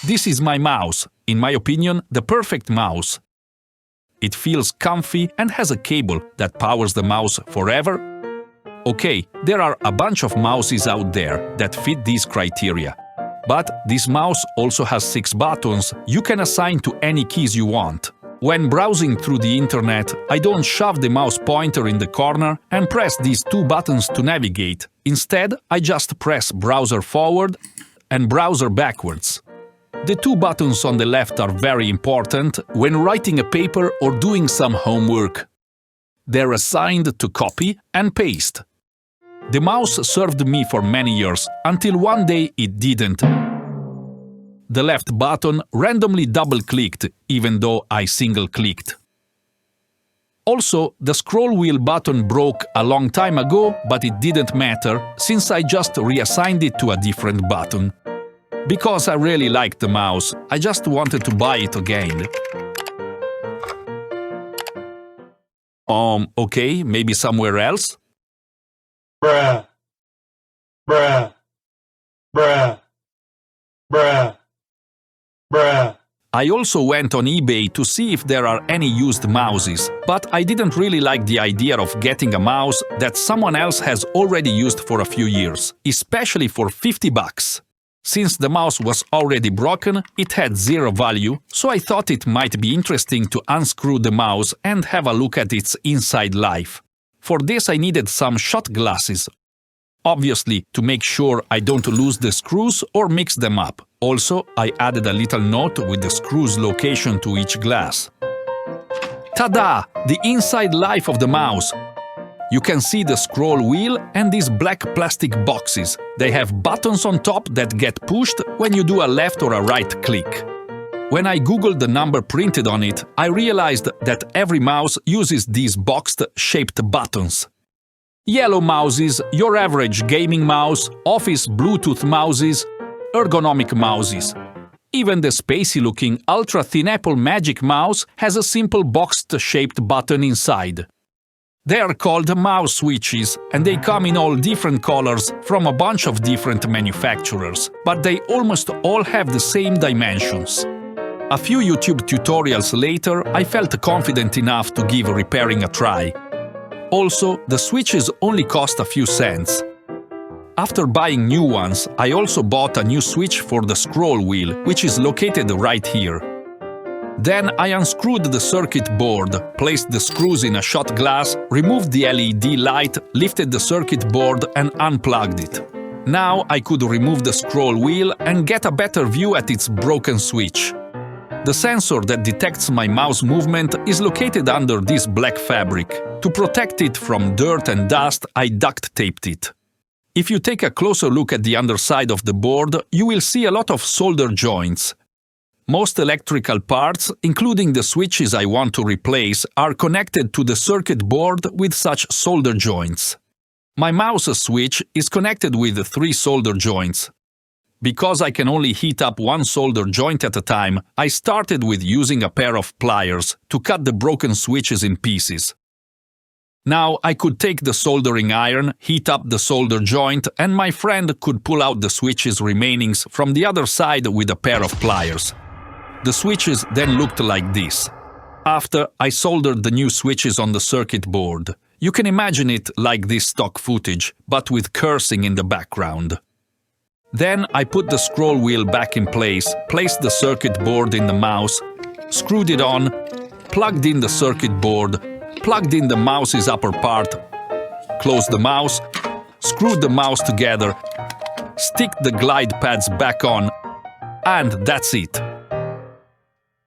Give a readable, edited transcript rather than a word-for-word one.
This is my mouse, in my opinion, the perfect mouse. It feels comfy and has a cable that powers the mouse forever. Okay, there are a bunch of mouses out there that fit these criteria. But this mouse also has 6 buttons you can assign to any keys you want. When browsing through the internet, I don't shove the mouse pointer in the corner and press these 2 buttons to navigate. Instead, I just press browser forward and browser backwards. The 2 buttons on the left are very important when writing a paper or doing some homework. They're assigned to copy and paste. The mouse served me for many years, until one day it didn't. The left button randomly double-clicked, even though I single-clicked. Also, the scroll wheel button broke a long time ago, but it didn't matter, since I just reassigned it to a different button. Because I really liked the mouse, I just wanted to buy it again. Okay, maybe somewhere else? Bruh. Bruh. Bruh. Bruh. Bruh. I also went on eBay to see if there are any used mouses, but I didn't really like the idea of getting a mouse that someone else has already used for a few years, especially for $50. Since the mouse was already broken, it had 0 value, so I thought it might be interesting to unscrew the mouse and have a look at its inside life. For this I needed some shot glasses, obviously to make sure I don't lose the screws or mix them up. Also, I added a little note with the screw's location to each glass. Ta-da! The inside life of the mouse! You can see the scroll wheel and these black plastic boxes. They have buttons on top that get pushed when you do a left or a right click. When I googled the number printed on it, I realized that every mouse uses these boxed, shaped buttons. Yellow mouses, your average gaming mouse, office Bluetooth mouses, ergonomic mouses. Even the spacey-looking ultra-thin Apple Magic Mouse has a simple boxed-shaped button inside. They are called mouse switches, and they come in all different colors from a bunch of different manufacturers, but they almost all have the same dimensions. A few YouTube tutorials later, I felt confident enough to give repairing a try. Also, the switches only cost a few cents. After buying new ones, I also bought a new switch for the scroll wheel, which is located right here. Then I unscrewed the circuit board, placed the screws in a shot glass, removed the LED light, lifted the circuit board and unplugged it. Now I could remove the scroll wheel and get a better view at its broken switch. The sensor that detects my mouse movement is located under this black fabric. To protect it from dirt and dust, I duct taped it. If you take a closer look at the underside of the board, you will see a lot of solder joints. Most electrical parts, including the switches I want to replace, are connected to the circuit board with such solder joints. My mouse switch is connected with 3 solder joints. Because I can only heat up one solder joint at a time, I started with using a pair of pliers to cut the broken switches in pieces. Now I could take the soldering iron, heat up the solder joint, and my friend could pull out the switches remainings from the other side with a pair of pliers. The switches then looked like this. After, I soldered the new switches on the circuit board. You can imagine it like this stock footage, but with cursing in the background. Then I put the scroll wheel back in place, placed the circuit board in the mouse, screwed it on, plugged in the circuit board, plugged in the mouse's upper part, closed the mouse, screwed the mouse together, stick the glide pads back on, and that's it.